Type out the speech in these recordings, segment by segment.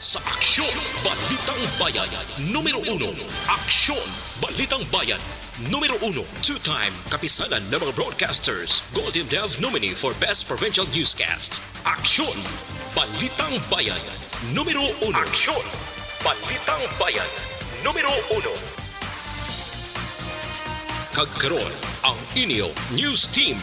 Sa Aksyon Balitang Bayan, numero 1. Aksyon Balitang Bayan, numero 1. Two-time kapisanan ng mga broadcasters. Golden Dove nominee for Best Provincial Newscast. Aksyon Balitang Bayan, numero 1. Aksyon Balitang Bayan, numero 1. Kagkaroon ang inyo News Team.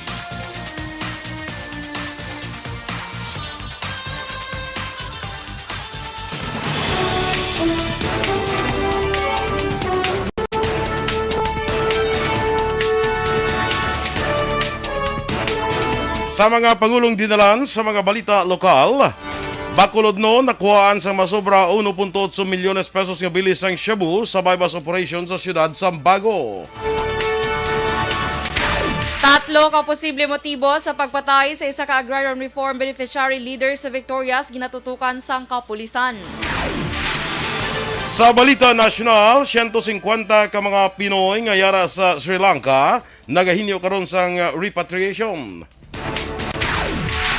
Sa mga pangulong dinalan sa mga balita lokal, Bacolod no nakuhaan sa masobra 1.8 milyones pesos nga bilis ang shabu sa bypass operation sa siyudad Sambago. Tatlo ka posible motibo sa pagpatay sa isa ka agrarian reform beneficiary leader sa Victorias ginatutukan sang kapulisan. Sa balita nasyonal, 150 ka mga Pinoy nga yara sa Sri Lanka nagahinyo karon sang repatriation.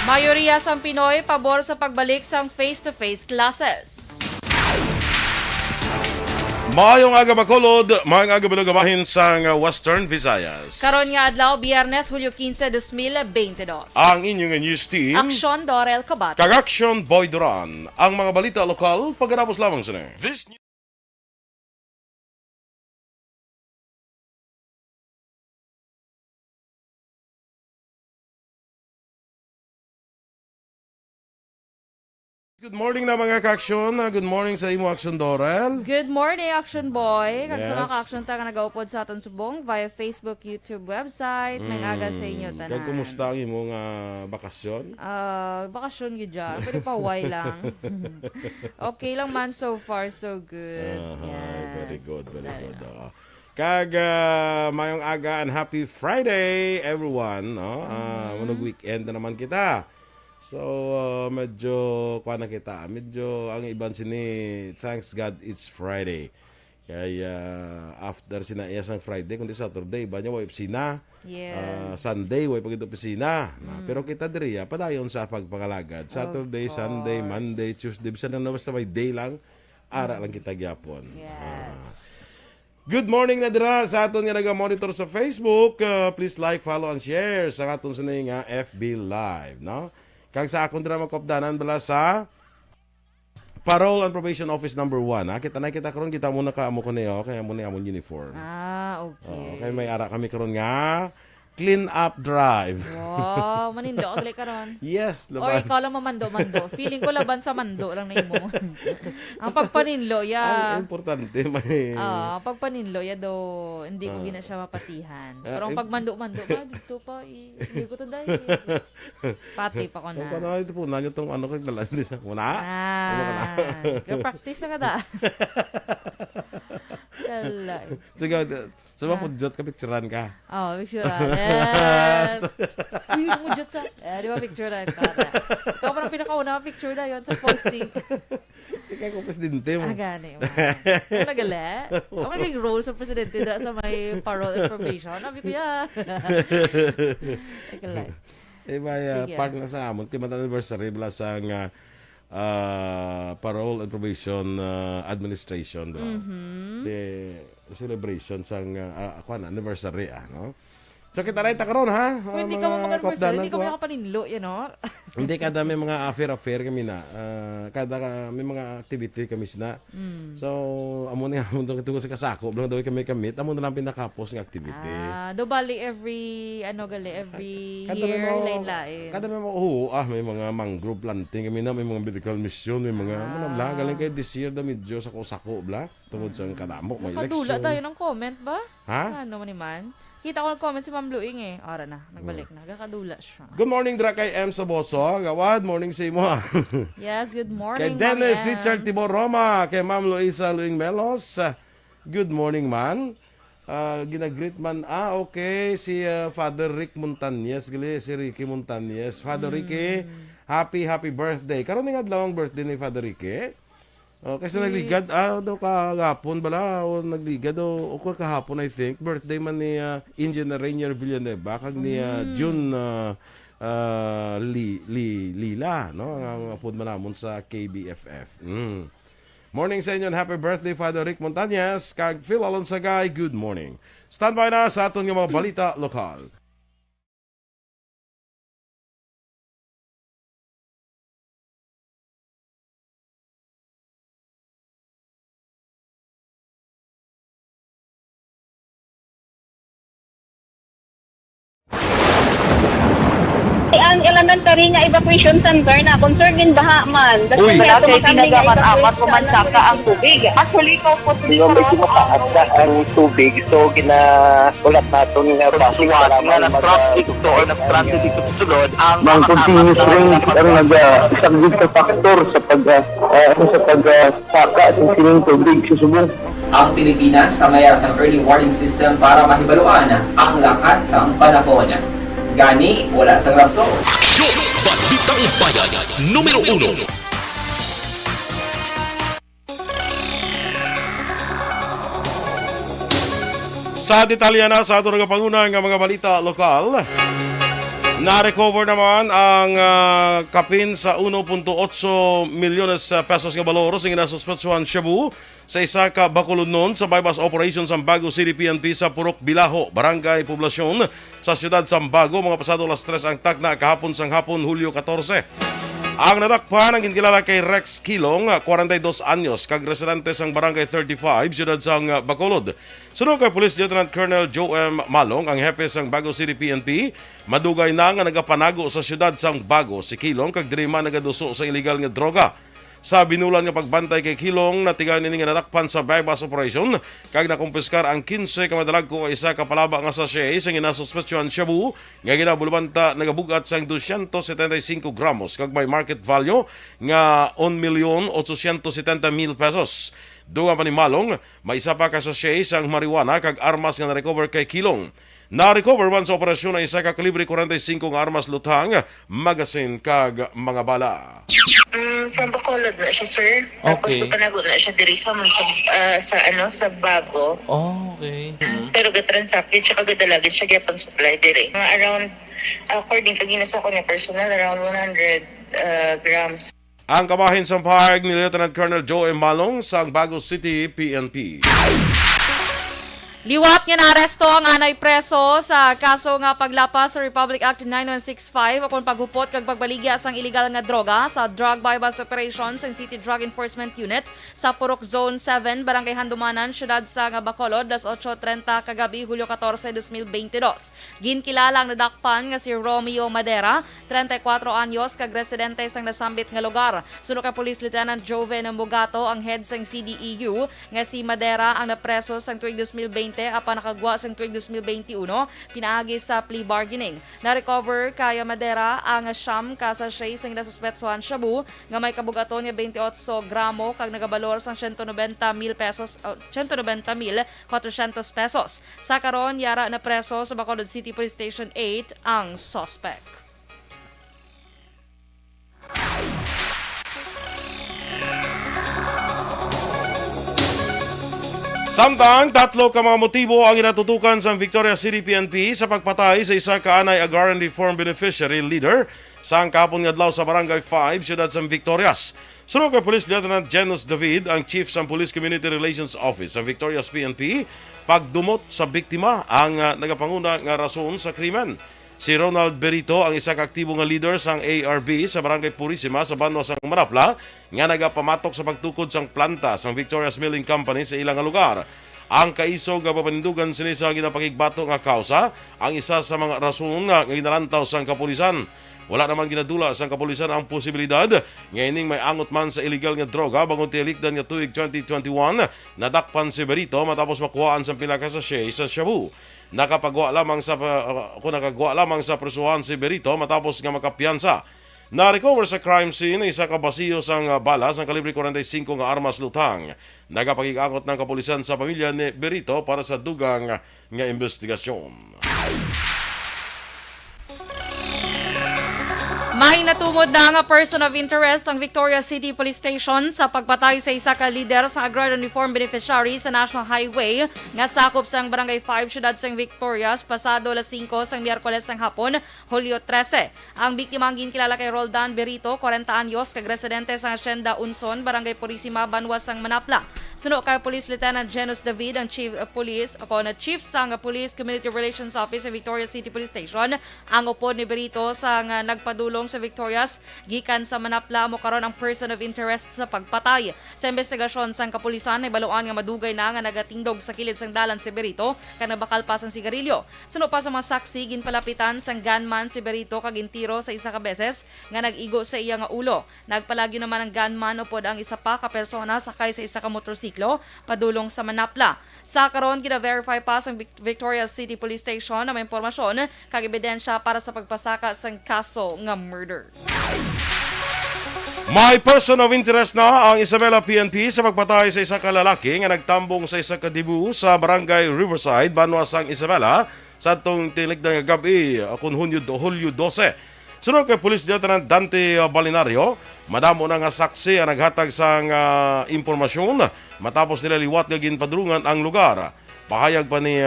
Mayoriya sang Pinoy pabor sa pagbalik sang face-to-face classes. Maayong aga Bacolod, maayong aga balugamahin sang Western Visayas. Karon nga adlaw, Biyernes, Hulyo 15, 2022. Ang inyong news team, Aksyon Dorel Kabat. Kag-Action Boy Duran. Ang mga balita lokal, pagkatapos lamang sa This Good morning na mga ka-action. Good morning sa imo Action Dorel. Good morning, Action Boy. Kag Yes. sa mga ka-action ta nga nagaupod sa aton subong via Facebook, YouTube, website. May aga sa inyo tanan. Kag kumusta ang imong bakasyon? Bakasyon yun dyan. Pwede pa why lang. Okay lang man, so far, so good. Yes. Very good, very good. Kag mayong aga and happy Friday everyone, no? Munog weekend na naman kita. So, medyo, kuha na kita, medyo, ang iban sini, thanks God, it's Friday. Kaya, after sinaiya sang Friday, kundi Saturday, ba niya, way opisina. Yes. Sunday, way pagit opisina. Pero kita diri, padayon sa pagpangalagad. Saturday, Sunday, Monday, Tuesday, bisan na basta may day lang, ara lang kita gyapon. Yes. Good morning na dira sa aton nga naga-monitor sa Facebook. Please like, follow, and share sa aton sa nga FB Live, no? Kag sa akong drama kopdanan bala sa Parole and Probation Office number 1. Kita na kita karon kita muna ka amo ko niyo kaya mo ni amon uniform. Okay. Kaya may ara kami karon nga clean up drive. Wow, manindo agli karon. Yes, Or laban. ikaw lang mamando-mando. Feeling ko laban sa mando lang na imo. Ang pagpaninlo, Ang importante may pagpaninlo, do, hindi ko gina siya mapatihan. Pero ang pagmando-mando, dito pa, hindi ko to dahil. Pati pa ko na. Kung ano ito po, nanyo itong ano kag dalan din sa muna. Practice na nga da. Kalay. Sige, sa mga pudjot ka, picturean ka. Picturean. Yes. Uy, mujot sa. Di ba picturean ka? Ikaw parang pinakauna picture na yun sa posting. Ikaw ko presidente mo. Gani. Ang nagala. Ako naging role sa presidente na sa may parole information. Nabi ko yan. Ikalay. Park na sa amon. Timat anniversary bala sa nga Parole and Probation Administration. The celebration sa anniversary. No? So kita rin karon ha. Kung hindi ka mo mag-anniversary, hindi ka may kapaninlo, you know? Hindi kada may mga affair kami na. Kada may mga activity kami sina. So amo ni amon tungod sa kasako, lang daw kami kamit. Amo na lang pinakapos ng activity. Do bali every year lain-lain. Kada may mga may mga mangrove planting kami na, may mga medical mission, may mga bla galing kay this year da medyo sako bla tungod sa kadamo may election. Nakadula tayo ng comment ba? Ha? Ano man man? Kita ko nag-comment si Ma'am Luing eh. Ora na, nagbalik na. Kakadula siya. Good morning dra kay M Saboso. Gawad, morning sa imo. Yes, good Kay morning, Dennis Ma'am Richard Ems. Timor Roma, kay Ma'am Luisa Luing Melos. Good morning man. Ginagreet man. Okay, si Father Rick Montañez, gali si Ricky Montañez. Father Ricky, happy birthday. Karon nga adlaw ang birthday ni Father Ricky. Kasi nagligad, daw kahapon bala, o nagligad, o kahapon I think, birthday man ni Engineer Rainier Villanueva, kag ni June Lila, no? Ang apod man namon sa KBFF. Morning sa inyo and happy birthday, Father Rick Montañez. Kag Phil Alonsagay, good morning. Standby na sa aton nga mga balita lokal. Ang elementary nga evacuation center na concern din baha man. Uy. Wala kay Pinagamat-amat kumansaka ang tubig. Actually, ikaw po Yung medyo mataas na ang tubig, so ulat natin nga pasuwat nga nag-traffic to or nag-transit dito sa sulod ang Mang continuous rain ang nag-subject sa factor sa pagsaka sa sining tubig sa subong. Ang Pilipinas sa mayas ang early warning system para mahibaluan ang lakas ng panahon. Gani, wala sa rason. Aksyon! Balitang Bayan, numero 1. Sa detalye na sa ato nagapangunan nga mga balita lokal, na-recover naman ang kapin sa 1.8 milyones pesos nga balor sa ginasuspetsuhan shabu sa isa ka bakuludnon sa bypass operations ang Bago City PNP sa Purok Bilaho, Barangay Poblasyon sa siyudad Sambago. Mga pasado alas 3 ang takna kahapon sang hapon Hulyo 14. Ang nadakpan ang ginkilala kay Rex Kilong, 42 anyos, kag residente sang Barangay 35, siyudad sang Bacolod. Sunod kay Police Lieutenant Colonel Joe M. Malong, ang hepe sang Bago City PNP, madugay na nga nagapanago sa siyudad sang Bago si Kilong kag diri man nagaduso sa illegal nga droga. Sa binulan nga pagbantay kay Kilong, natigaw nini nga natakpan sa bypass operation kag nakumpiskar ang 15 ka madalag ko isa ka palaba nga sachet sa ginasuspetsyon shabu nga ginabulbanta nagabugat sang 275 gramos kag may market value nga 1,870,000 pesos. Dunga pa ni Malong, may isa pa ka sachet sang marijuana kag armas nga na-recover kay Kilong. Na-recover man sa operasyon na isa ka kalibre 45 nga armas lutang, magasin kag mga bala. From Bacolod na siya, sir. Tapos panago na siya diri sa sa Bago. Oh, okay. Pero ga-transacted siya kagadalagin siya gyapon supply diri. Mga around according kag ginasa ko niya personal around 100 grams. Ang kabahin sa pahayag ni Lieutenant Colonel Joe M. Malong sa Bago City PNP. Liwat nga naaresto ang anay preso sa kaso nga paglapas sa Republic Act 9165 akong paghupot kag pagbaligya sang illegal nga droga sa Drug Buy-Bust Operations ng City Drug Enforcement Unit sa Purok Zone 7, Barangay Handumanan, siyudad sa Bacolod, 8:30 kagabi, Hulyo 14, 2022. Ginkilala ang nadakpan nga si Romeo Madera, 34 anyos, kag residente sang nasambit nga lugar. Sunod kay Police Lieutenant Joven Mugato, ang head sang CDEU, nga si Madera ang napreso sang tuig 2020 apan nakagwa sang tuig 2021 pinaagi sa plea bargaining. Na-recover kaya Madera ang siyam ka sachet sang nasuspetsuhan shabu nga may kabugaton nga 28 gramo kag nagabalor sang 190,000 pesos 190,400 pesos. Sa karon yara na preso sa Bacolod City Police Station 8 ang suspect. Samtang tatlo ka mga motibo ang inatutukan sa Victoria City PNP sa pagpatay sa isa ka anay Agaran Reform Beneficiary Leader sa kahapon nga adlaw sa Barangay 5, siyudad sa Victorias. Sunod kay Police Lieutenant Janus David, ang Chief sa Police Community Relations Office sa Victorias PNP, pagdumot sa biktima ang nagapanguna nga rason sa krimen. Si Ronald Berito, ang isa ka aktibo nga leader sang ARB sa Barangay Purisima sa Banwa sang Manapla, nga nagapamatok sa pagtukod sang planta sang Victoria's Milling Company sa ilang lugar. Ang kaisog nga papanindugan sini sa ginapakigbato nga kausa, ang isa sa mga rason nga ginalantaw sang kapulisan. Wala naman ginadula sang kapulisan ang posibilidad nga ining may angot man sa illegal nga droga bangon tilikdan nga tuig 2021 nadakpan si Berito matapos makuhaan sa pinakasashay sa shabu. Nakagwa lamang sa presuhan si Berito matapos nga makapiyansa. Na-recover sa crime scene isa ka basiyo sang balas ng kalibre 45 nga armas lutang. Nagapagig-angot ng kapulisan sa pamilya ni Berito para sa dugang nga investigasyon. May natumod na nga person of interest ang Victoria City Police Station sa pagpatay sa isa ka lider sa Agrarian Reform Beneficiary sa National Highway nga sakop sang Barangay 5 siyudad sang Victoria pasado alas 5 sang Miyerkules sang hapon, Hulyo 13. Ang biktima ang ginkilala kay Roldan Berito, 40 anyos, kag residente sa Hacienda Unson, Barangay Purisima, Banwa sang Manapla. Suno kay Police Lieutenant Genus David, ang Chief of Police o na Chief sang Police Community Relations Office sa Victoria City Police Station. Ang upod ni Berito sang nagpadulong sa Victorias gikan sa Manapla mo karon ang person of interest sa pagpatay. Sa investigasyon sang kapulisan ay baluan nga madugay na nga nagatindog sa kilid sang dalan si Berito kag nabakal pa sang sigarilyo. Suno pa sa mga saksi ginpalapitan sang gunman si Berito kag gintiro sa isa ka beses nga nag-igo sa iya nga ulo. Nagpalagyo naman ang gunman upod ang isa pa ka persona sakay sa isa ka motorsiklo padulong sa Manapla. Sa karon gina-verify pa sang Victoria City Police Station na may impormasyon kag ebidensya para sa pagpasaka sang kaso nga murder. May person of interest na ang Isabela PNP sa pagpatay sa isa ka lalaki nga nagtambong sa isa ka dibu sa Barangay Riverside, Banwa sang Isabela sa atong tiligdang gabi kun Hulyo 12. Sunod kay Police Lieutenant Dante Balinario, madamo na nga saksi ang naghatag sang impormasyon matapos nila liwat nga ginpadulungan ang lugar. Pahayag pa ni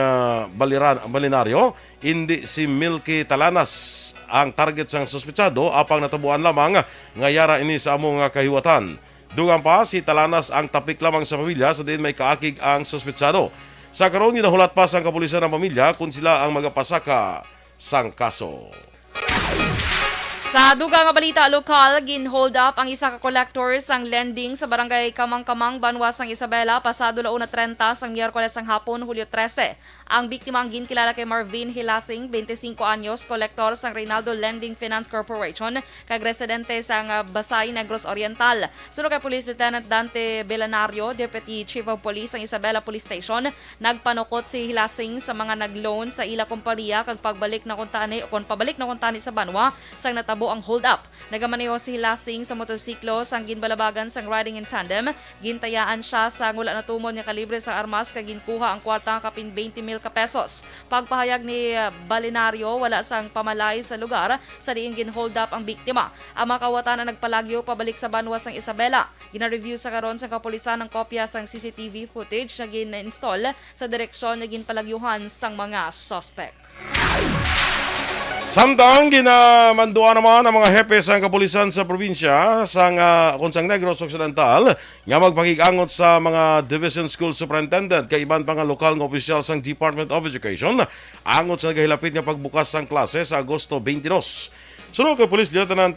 Balinario, hindi si Milky Talanas ang target sang suspetsado apang natabuan lamang nga yara ini sa among kahiwatan. Dugang pa si Talanas ang tapik lamang sa pamilya sa din may kaakig ang suspetsado. Sa karon ginahulat pa sang kapulisan ng pamilya kung sila ang magapasaka sang kaso. Sa dugang nga balita lokal, gin-hold up ang isa ka collector sang lending sa Barangay Kamang-Kamang, Banwa sang Isabela, pasado 1:30 sang Miyerkules sang hapon, Hulyo 13. Ang biktima ang ginkilala kay Marvin Hilasing, 25 anyos, collector sang Reynaldo Lending Finance Corporation, kag residente sang Basay, Negros Oriental. Sunod kay Police Lieutenant Dante Belanario, Deputy Chief of Police sang Isabela Police Station, nagpanukot si Hilasing sa mga nag-loan sa ila kompanya kag pagbalik na kuntani o kon pabalik na kuntani sa Banwa sang natabo ang hold up. Nagamaneho si Hilasing sa motorsiklo sang ginbalabagan sang riding in tandem. Gintayaan siya sa wala na tumon nga kalibre sa armas kag ginkuha ang kwarta kapin 20,000 ka pesos. Pagpahayag ni Balinario, wala sang pamalay sa lugar sa diin gin-hold up ang biktima. Ang mga kawatan na nagpalagyo pabalik sa Banwa sang Isabela. Gina-review sa karon sa kapulisan ng kopya sang CCTV footage na gin-install sa direksyon na ginpalagyuhan sang mga suspect. Samtang ginamanduan naman ang mga hepe sa kapulisan sa probinsya sang Kunsang Negros Occidental nga magpakigangot sa mga Division School Superintendent kay iban pa nga lokal nga opisyal sang Department of Education angot sa nagahilapit nga pagbukas sang klase sa Agosto 22. Sunod kay Police Lieutenant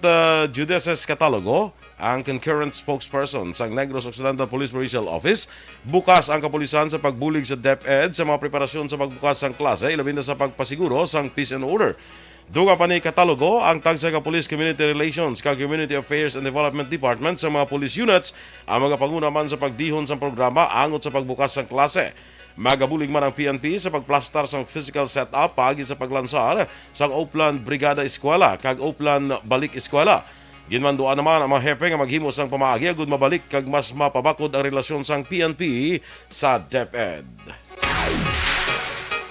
Judeces Catalogo, ang concurrent spokesperson sa Negros Occidental Police Provincial Office, bukas ang kapulisan sa pagbulig sa DepEd sa mga preparasyon sa pagbukas sang klase, ilabi na sa pagpasiguro sang peace and order. Duga pa ni Catalogo, ang tagsa ka Police Community Relations ka Community Affairs and Development Department sa mga police units ang mga panguna man sa pagdihon sa programa angot sa pagbukas ng klase. Magabulig man ang PNP sa pagplastar sa physical setup pagi sa paglansar sa Oplan Brigada Eskwela kag Oplan Balik Eskwela. Ginmanduan naman ang mga hepe nga maghimos ang pamaagi agud mabalik kag mas mapabakod ang relasyon sang PNP sa DepEd.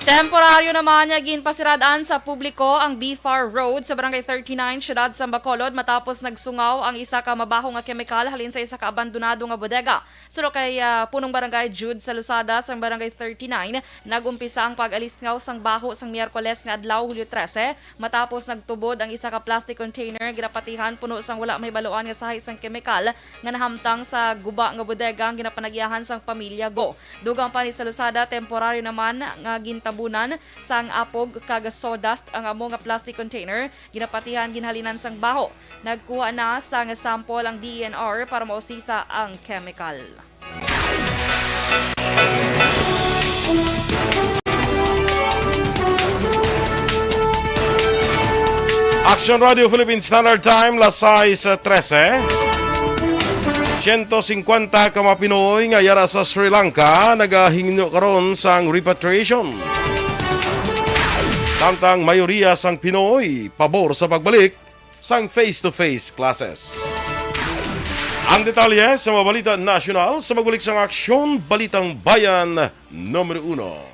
Temporaryo naman niya ginpasiradaan sa publiko ang BFAR Road sa Barangay 39, Siyudad sa Bacolod matapos nagsungaw ang isa ka mabaho nga kemikal halin sa isa ka abandonado nga bodega. Suro kay punong Barangay Jude sa Lusada sa Barangay 39, nagumpisa ang pag-alisngaw sang baho sang Miyerkules nga adlaw Hulyo 13 matapos nagtubod ang isa ka plastic container ginapatihan puno sang wala may baluan nga sahay sang kemikal nga nahamtang sa guba nga bodega ang ginapanagyahan sang pamilya Go. Dugang pa ni sa Lusada, temporaryo naman nga gintabunan sang apog kag sawdust ang amo nga plastic container ginapatihan ginhalinan sang baho. Nagkuha na sang sample ang DNR para mausisa ang chemical. Action Radio Philippine Standard Time, las 6:13. 150 ka mga Pinoy nga yara sa Sri Lanka nagahingno karon sang repatriation. Samtang mayoriya sang Pinoy pabor sa pagbalik sang face-to-face classes. Ang detalye sa mga balita nasyonal sa magbalik sang Aksyon Balitang Bayan numero 1.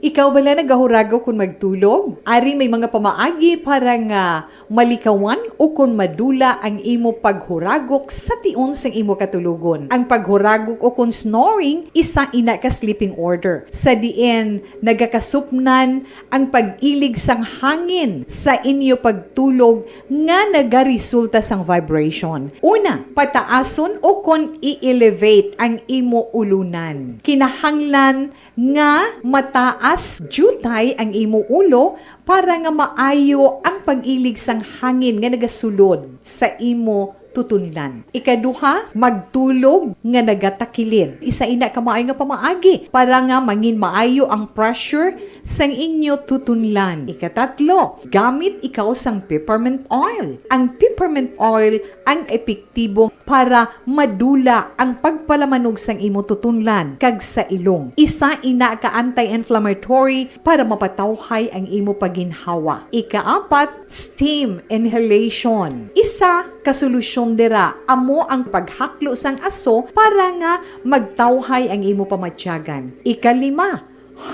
Ikaw bala nagahurago kung magtulog? Ari may mga pamaagi para nga malikawan o kung madula ang imo paghuragok sa tion sang imo katulugon. Ang paghuragok o kung snoring, isa ina ka sleeping order. Sa diin, nagakasupnan ang pag-ilig sang hangin sa inyo pagtulog nga nagaresulta sang vibration. Una, pataason o kung i-elevate ang imo ulunan. Kinahanglan nga mataas jutay ang imo ulo para nga maayo ang pag-ilig sang hangin nga nagasulod sa imo tutunlan. Ikaduha, magtulog nga nagatakilid. Isa ina ka maayo nga pamaagi para nga mangin maayo ang pressure sang inyo tutunlan. Ikatatlo, gamit ikaw sang peppermint oil. Ang peppermint oil ang epektibo para madula ang pagpalamanog sang imo tutunlan kag sa ilong. Isa ina ka anti-inflammatory para mapatawhay ang imo paginhawa. Ikaapat, steam inhalation. Isa ka solusyon dira amo ang paghaklo sang aso para nga magtawhay ang imo pamatyagan. Ikalima,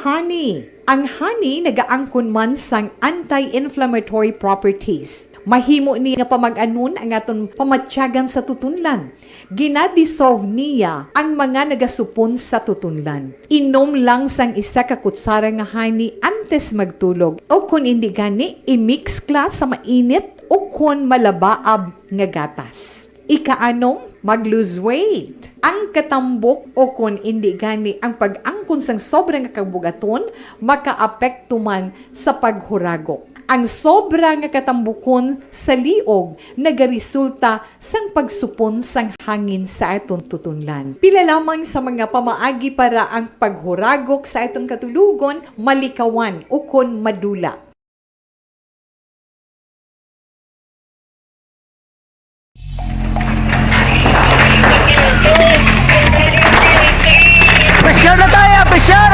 honey. Ang honey nagaangkon man sang anti-inflammatory properties. Mahimo ni nga pamag-anon ang aton pamatyagan sa tutunlan. Ginadissolve niya ang mga nagasupon sa tutunlan. Inom lang sang isa ka kutsara nga honey antes magtulog. O kung hindi gani, i-mix kla sa mainit o kung malabaab nga gatas. Ikaanong, mag-lose weight. Ang katambok o kung hindi gani ang pag-angkon sang sobrang kabugaton, makaapekto man sa paghuragok. Ang sobra nga katambukon sa liog nagaresulta sang pagsupon sang hangin sa atong tutunlan. Pila lamang sa mga pamaagi para ang paghuragok sa atong katulugon malikawan o kon madula. Pressure na tayo! Pressure!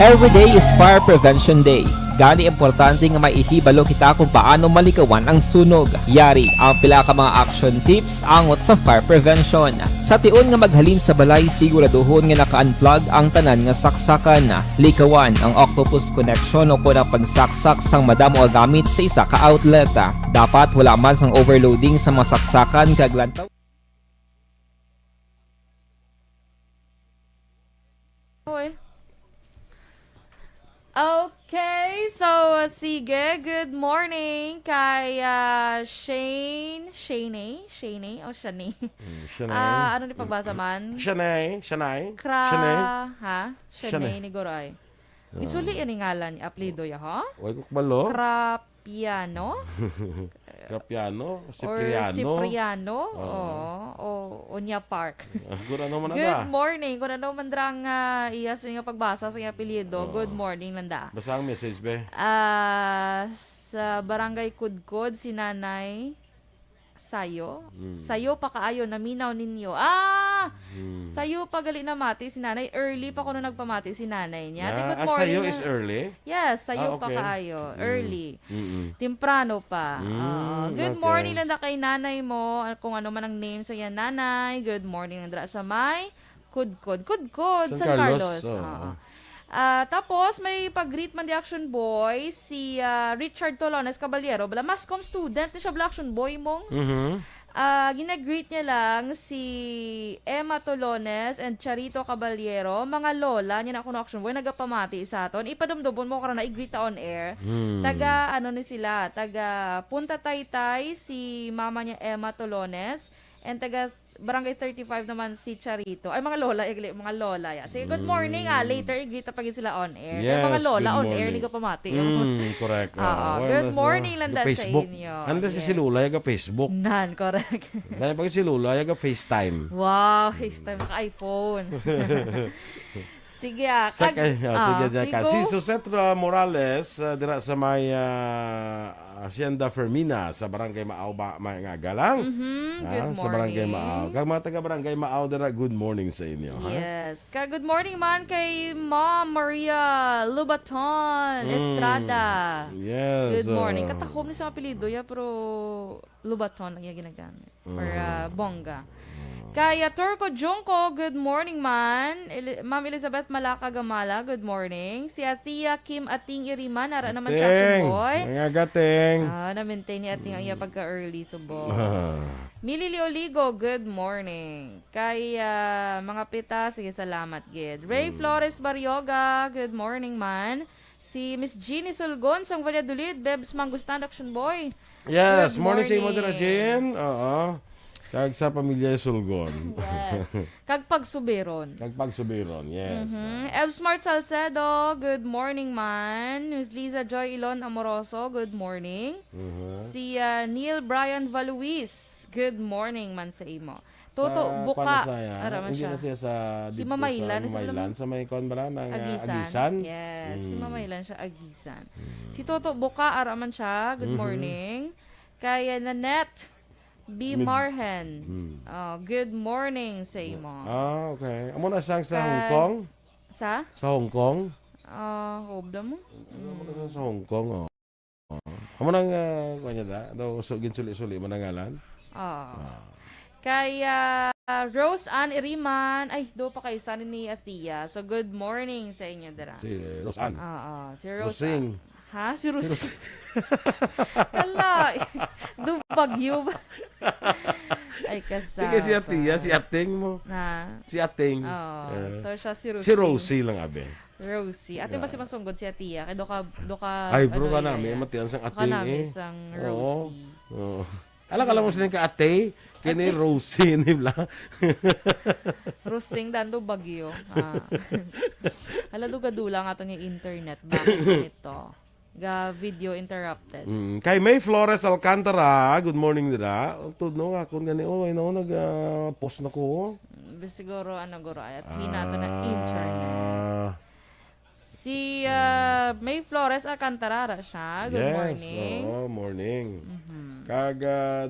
Every day is Fire Prevention Day. Gani importante nga maihibalo kita kung paano malikawan ang sunog. Yari ang pila ka mga action tips angot sa fire prevention. Sa tion nga maghalin sa balay, siguraduhon nga naka-unplug ang tanan nga saksakan. Likawan ang octopus connection o kung ang pagsaksak sang madamo gamit sa isa ka outlet. Dapat wala man sang overloading sa masaksakan kag lantaw. Okay, so sige, good morning kay Shane o Shani. Ano ni pagbasa man? Shanay. Ha? Shani ni Goray. Isuli yan yung ngalan, apelido ya, ha? Huwag kukbalo. Krapiano? Capiano, Or Cipriano. Cipriano? O Onya Park. Good ano man Good na. morning. Kung ano man drang iya sa nga pagbasa sa nga apelyido. Good morning, Nanda. Basta ang message be. Sa Barangay Kudkod, si Nanay Sayo. Sayo pa kaayo, naminaw ninyo. Sayo pa gali na mati si Nanay. Early pa ko na nagpamati si Nanay niya. Good At morning. sa'yo is early? Yes, sayo pa Okay. kaayo. Early. Mm-mm. Temprano pa. Good okay. morning Nanda kay nanay mo. Kung ano man ang name sa yan, nanay. Good morning Nanda sa may Kudkod. San Carlos. Oo. Tapos, may pag-greet man di Action Boy, si Richard Tolones Caballero. Bala, mascom student ni siya bala Action Boy mong. Ginag-greet niya lang si Emma Tolones and Charito Caballero. Mga lola, niya na ako na Action Boy, nagapamati sa aton. Ipadumdubon mo ka na i-greet on air. Taga, ano ni sila, taga Punta Taytay, si mama niya Emma Tolones. And taga Barangay 35 naman si Charito. Ay, mga lola, mga lola. Yeah. Sige, good morning. Later, i-greet na pagin sila on air. Yes, Kaya mga lola good on air, morning. ni ko pamati. Correct. Good morning lang sa Facebook. inyo. Andas Yes. si Lula yaga Facebook. Nan, correct. Dahil pag si Lula yaga FaceTime. Wow, FaceTime ka iPhone. Sige Sige dyan ka. Si sigo. Susetra Morales, dira sa may Hacienda Fermina sa Barangay Maaw ba mga galang. Good Sa Barangay morning. Maaw. Kag mga taga Barangay Maaw dira, good morning sa inyo. Ha? Yes. Good morning man kay Ma'am Maria Lubaton Estrada. Yes. Good morning. Katahom ni sa apelido ya pero Lubaton ang iya ginagamit. Para bongga. Kaya Turco Junko, good morning man. Ma'am Elizabeth Malaka Gamala, good morning. Si Atia Kim Ating Iriman, ara naman siya action boy. Mga gating. Na-maintain ni Ating ang iya pagka-early subo. Mili Leoligo, good morning. Kaya mga pita, sige salamat gid. Ray Flores Baryoga, good morning man. Si Miss Jeannie Sulgon, sang Valladolid, Bebs Mangustan Action Boy. Yes, Good morning sa imo dira, morning. Jen. Oo. Kag sa pamilya Sulgon. Yes. Kag pagsubiron. Kag pagsubiron, yes. Smart Salcedo, good morning man. Miss Liza Joy Ilon Amoroso, good morning. Si Neil Brian Valuis, good morning man sa imo. Toto Buka, araman Hindi siya. na siya sa Si Mamaylan, sa Mamaylan, sa may kon ba ng Agisan. Yes, si Mamaylan siya Agisan. Si Toto Buka, araman siya, good morning. Kaya Nanette B. Marhen, good morning sa imo. Okay. Amo na siyang sa Kay- Hong Kong? Sa? Sa Hong Kong? Hobda mo? Amo na sa Hong Kong, Amo nang kanya da, daw suli-suli mo nangalan. Kaya Rose Ann Iriman, ay, do pa kayo sana ni Atia. So, good morning sa inyo, dara. Si Rosan. Si Rose. Rosing. Ha? Si Rosing. Kala, do bagyo ba? Ay, kasama. Sige si Atia, si Ating mo. Na. Si Ating. So, siya si Rosing. Si Rosie lang abe. Rosie. Ate ba si masunggod si Atia? Kaya do ka Ay, bro ka ano, namin. yaya? Matiyan sang Ka Ating namin eh. sang Oo. Rosie. Oo. Alam mo sila ka Ate? Kini Rosie ni Bla. Rosing dando bagyo. Hala do gadulang ato ni internet. Bakit ganito? Ga video interrupted. Kay May Flores Alcantara, good morning dira. Tudno nga kun gani nag post na ko. Siguro guro ayat hinato na internet. Si May Flores Alcantara siya. Good morning. Yes, morning. Kag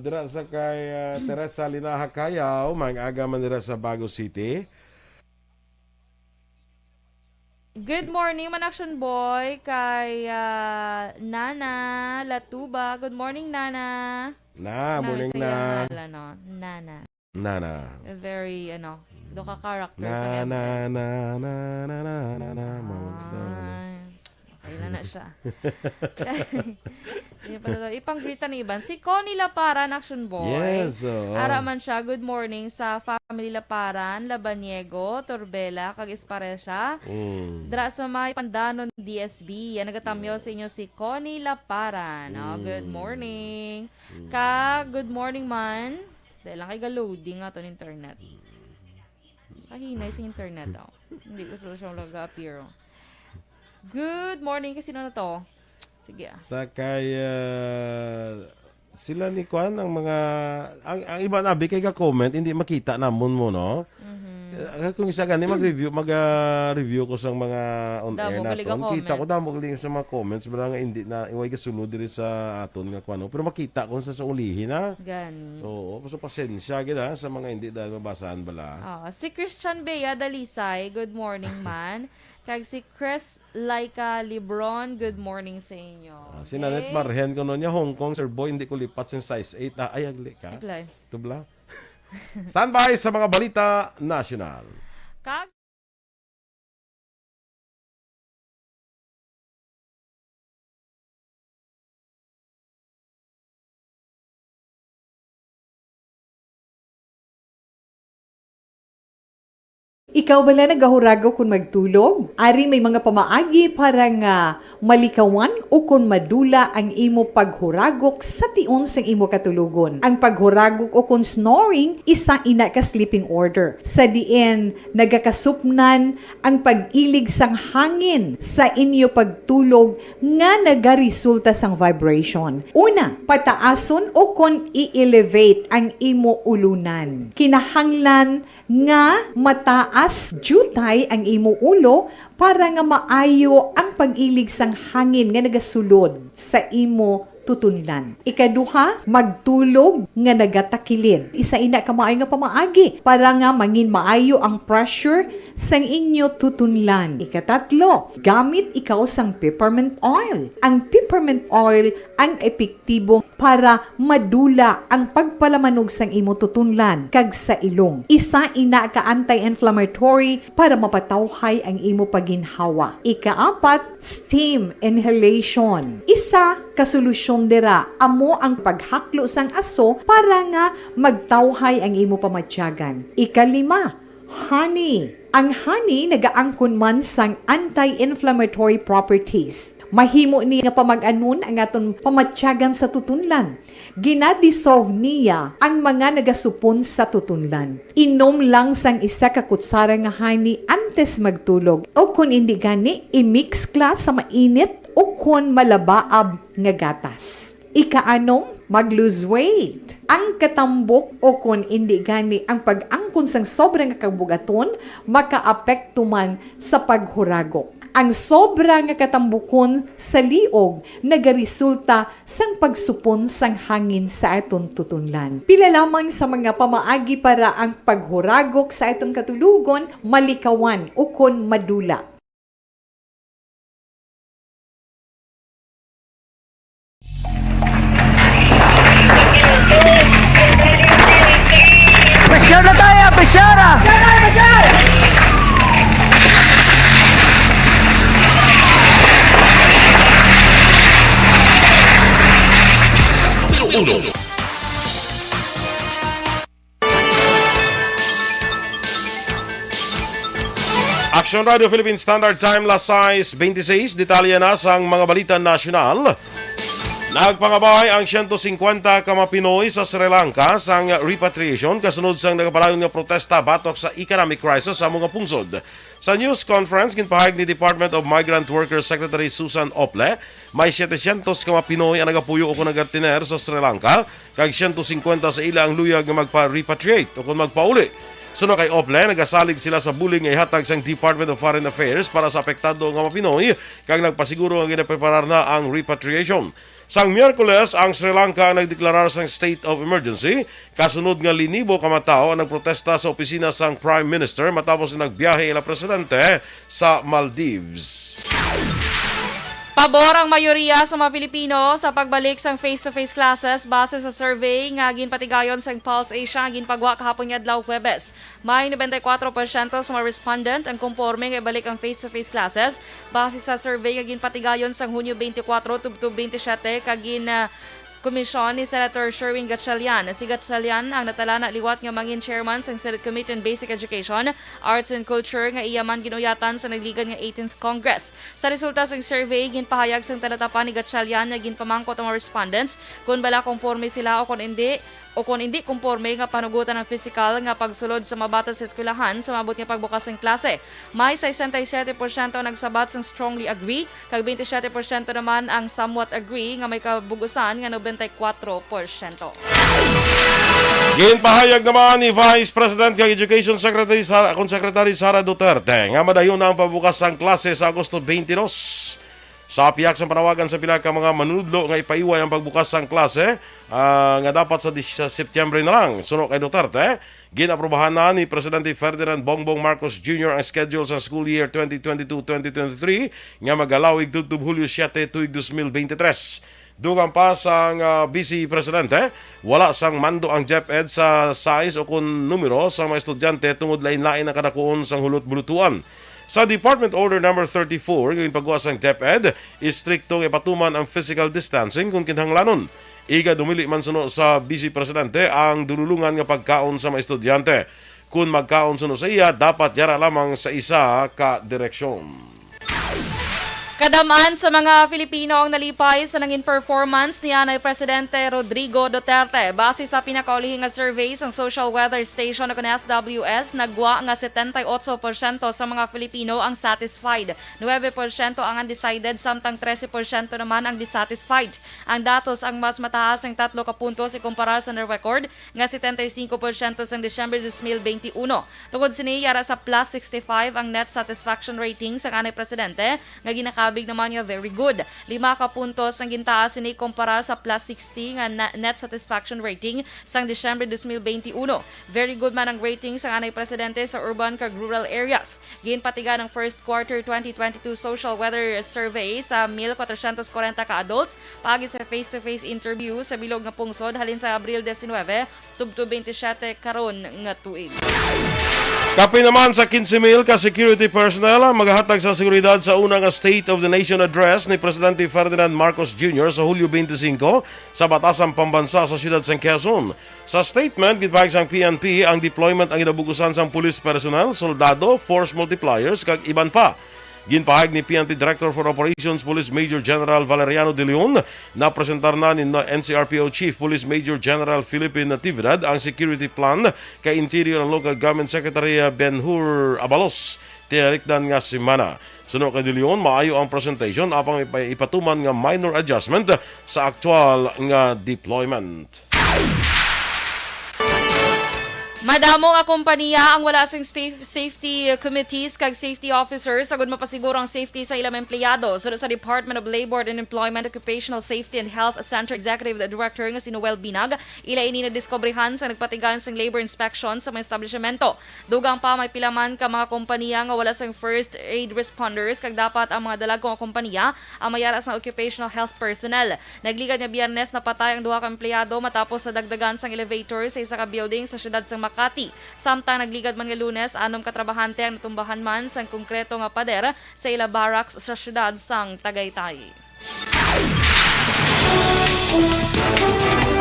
dira sa kay Teresa Linaha Kayaw, mag-aga man dira sa Bago City. Good morning, man action boy. Kay Nana Latuba. Good morning, Nana. Morning na. Nana. Nana. A very, do ka character sa Na ML. na na na na na na na. Okay na siya. Ipang-greet ni Iban. Si Connie Laparan, action boy. Yes. Araman siya, good morning sa family Laparan, Labaniego, Torbela, kag Esparesya. Dra sa may Pandanon DSB. Yan nagatamyo sa inyo si Connie Laparan. Good morning. Good morning man. Dahil lang kay ga-loading nga to ng internet. Kahinay sa internet Hindi ko siya mag-appear. Good morning kasi na to. Sige. Sa kay sila ni Kwan ang mga ang iba na kay ka-comment hindi makita namon mo no. Kung isa gani mag-review ko sa mga on air Damo gali ka naton. Kita comment. ko damo gali sa mga comments bara nga hindi na iway ka sulod diri sa aton nga kuno. Pero makita ko sa ulihin ha. Gani. Oo, so pasensya gid ha sa mga hindi dahil mabasahan bala. Si Christian Bea Dalisay, good morning man. Kag si Chris Laika Lebron, good morning sa inyo. Si Nanette Marhen ko niya Hong Kong sir boy hindi ko lipat sa size 8 ay agli ka. Iglay. Tubla. Standby sa mga balita national. Kag Ikaw bala nagahurago kung magtulog? Ari may mga pamaagi para nga malikawan o kung madula ang imo paghuragok sa tion sang imo katulugon. Ang paghuragok o kung snoring, isa ina ka sleeping order. Sa diin, nagakasupnan ang pag-ilig sang hangin sa inyo pagtulog nga nagaresulta sang vibration. Una, pataason o kung i-elevate ang imo ulunan. Kinahanglan nga mataas Plus, jutay ang imo ulo para nga maayo ang pag-ilig sang hangin nga nagasulod sa imo tutunlan. Ikaduha, magtulog nga nagatakilid. Isa ina ka maayo nga pamaagi para nga mangin maayo ang pressure sang inyo tutunlan. Ikatatlo, gamit ikaw sang peppermint oil. Ang peppermint oil ang epektibo para madula ang pagpalamanog sang imo tutunlan kag sa ilong. Isa ina ka anti-inflammatory para mapatawhay ang imo paginhawa. Ikaapat, steam inhalation. Isa ka solusyon dira amo ang paghaklo sang aso para nga magtawhay ang imo pamatyagan. Ikalima, honey. Ang honey nagaangkon man sang anti-inflammatory properties. Mahimo ni nga pamag-anon ang aton pamatyagan sa tutunlan. Ginadissolve niya ang mga nagasupon sa tutunlan. Inom lang sang isa ka kutsara nga honey antes magtulog. O kung hindi gani, i-mix class sa mainit o kung malabaab nga gatas. Ikaanom, mag-lose weight. Ang katambok o kung hindi gani ang pag-angkon sang sobrang kabugaton, makaapekto man sa paghuragok. Ang sobra nga katambukon sa liog nagaresulta sang pagsupon sang hangin sa aton tutunlan. Pila lamang sa mga pamaagi para ang paghuragok sa aton katulugon malikawan o kon madula. Presyar na tayo! Presyara! Número 1. Action Radio Philippine Standard Time, las 6:26. Detalye na sang mga balita nasyonal. Nagpangabay ang 150 ka mga Pinoy sa Sri Lanka sang repatriation kasunod sang nagapadayon nga protesta batok sa economic crisis sa mga pungsod. Sa news conference ginpahayag ni Department of Migrant Workers Secretary Susan Ople, may 700 ka mga Pinoy ang nagapuyo o nagatiner sa Sri Lanka kag 150 sa ila ang luyag nga magpa-repatriate o kung magpauli. Suno kay Ople, nagasalig sila sa buling nga ihatag sang Department of Foreign Affairs para sa apektado nga mga Pinoy kag nagpasiguro nga ginapreparar na ang repatriation. Sang Miyerkules, ang Sri Lanka nagdeklarar sang state of emergency. Kasunod nga linibo ka mga tao ang nagprotesta sa opisina sang Prime Minister matapos nagbiyahe ila presidente sa Maldives. Pabor ang mayoriya sa mga Pilipino sa pagbalik sa face-to-face classes base sa survey nga ginpatigayon sa Pulse Asia ginpagwa kahapon nga adlaw Huwebes. May 94% sa mga respondent ang komporme nga ibalik ang face-to-face classes base sa survey nga ginpatigayon sa Hunyo 24 tubtob 27 kagin komisyon ni Senator Sherwin Gatchalian. Si Gatchalian ang natala na liwat nga mangin chairman sa Senate Committee on Basic Education, Arts and Culture nga iyaman ginuyatan sa nagligan nga 18th Congress. Sa resulta sa survey, ginpahayag sang talatapan ni Gatchalian nga ginpamangkot ang mga respondents kung bala konforme sila o kung hindi konforme nga panugutan ng physical nga pagsulod sa mabata sa eskwelahan sa mabot nga pagbukas ng klase. May 67% ang nagsabat sang strongly agree, kag 27% naman ang somewhat agree nga may kabugusan nga 94%. Ginpahayag naman ni Vice President kag Education Secretary Sara Duterte nga madayon na ang pabukas sang klase sa Agosto 22. Sa piyak sa panawagan sa pila ka mga manunudlo nga ipaiway ang pagbukas sang klase nga dapat sa Septyembre na lang. Suno kay Duterte, ginaprobahan na ni Presidente Ferdinand Bongbong Marcos Jr. ang schedule sa school year 2022-2023 nga magalawig tubtob Hulyo 7 tuig 2023. Dugang pa sang Vice Presidente, wala sang mando ang DepEd sa size o kung numero sa mga estudyante tungod lain-lain ang kadakuon sang hulot-bulutuan. Sa Department Order No. 34, ngayon paggawas ng DepEd, istriktong ipatuman ang physical distancing kung kinahanglanon. Iga dumili man suno sa Vice Presidente ang dululungan nga pagkaon sa mga estudyante. Kung magkaon suno sa iya, dapat yara lamang sa isa ka direksyon. Kadamaan sa mga Filipino ang nalipay sa nangin performance ni Anay Presidente Rodrigo Duterte. Base sa pinakaulihing nga survey sa Social Weather Station ng SWS, nagwa nga 78% sa mga Filipino ang satisfied. 9% ang undecided, samtang 13% naman ang dissatisfied. Ang datos ang mas mataas ng 3 ka puntos ikumpara sa record nga 75% sa Disyembre 2021. Tungod sini yara sa plus 65 ang net satisfaction rating sa Anay Presidente nga ginakabig naman niya very good. 5 ka puntos ang gintaas sini kumpara sa plus 60 nga net satisfaction rating sang Disyembre 2021. Very good man ang rating sa Anay Presidente sa urban kag rural areas. Ginpatiga ng first quarter 2022 social weather survey sa 1,440 ka adults pagi sa face-to-face interview sa bilog nga pungsod halin sa Abril 19 tubto 27 karon nga tuig. Kapi naman sa 15,000 ka security personnel ang maghahatag sa seguridad sa unang State of the Nation Address ni Presidente Ferdinand Marcos Jr. sa Hulyo 25 sa Batasang Pambansa sa siyudad ng Quezon. Sa statement, gitpahig sang PNP ang deployment ang inabugusan sang police personnel, soldado, force multipliers kag iban pa. Ginpahag ni PNP Director for Operations Police Major General Valeriano De Leon na presentar na ni NCRPO Chief Police Major General Philippe Natividad ang security plan kay Interior and Local Government Secretary Benhur Abalos tiyarik-dan nga simana. Sunod kay De Leon, maayo ang presentation apang ipatuman nga minor adjustment sa actual nga deployment. Madamo nga kompanya ang wala sing safety committees kag safety officers sagud mapasiguro ang safety sa ilang empleyado. Sud sa Department of Labor and Employment Occupational Safety and Health Center Executive Director nga si Noel Binag, ila ini nadiskobrehan sa nagpatigan sang labor inspection sa mga establishmento. Dugang pa may pilaman ka mga kompanya nga wala sang first aid responders kag dapat ang mga dalagong kompanya ang mayara sa occupational health personnel. Nagligad nga Biyernes na patay ang duha ka empleyado matapos sa dagdagan sang elevator sa isa ka building sa syudad sang Makati. Samtang nagligad man nga Lunes, 6 katrabahante ang natumbahan man sang konkreto nga pader sa ila barracks sa syudad sang Tagaytay.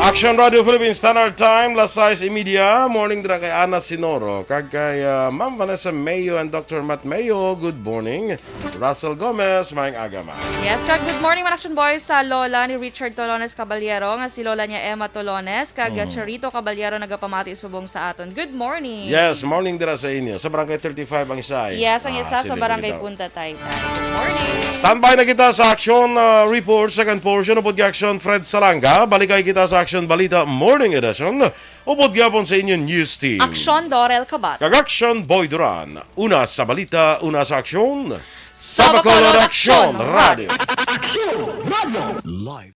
Action Radio Philippines Standard Time, las 6:30. Morning dira kay Ana Sinoro, kag kay Ma'am Vanessa Mayo and Dr. Matt Mayo. Good morning. Russell Gomez, maayong aga ma. Yes, kag good morning man Action Boys sa lola ni Richard Tolones Caballero, nga si lola niya Emma Tolones, kag Charito Caballero nagapamati subong sa aton. Good morning. Yes, morning dira sa inyo. Sa Barangay 35 ang isa. Yes, ang isa sa silid Barangay bitaw. Punta Taytay. Good morning. Standby na kita sa action report, second portion upod action Fred Salanga. Balikay kita sa action balita morning edition upod gyapon sa inyong news team. Action Dorel Kabat. Kag action Boy Duran. Una sa balita, una sa action. Sa Bacolod Action Action Radio. Live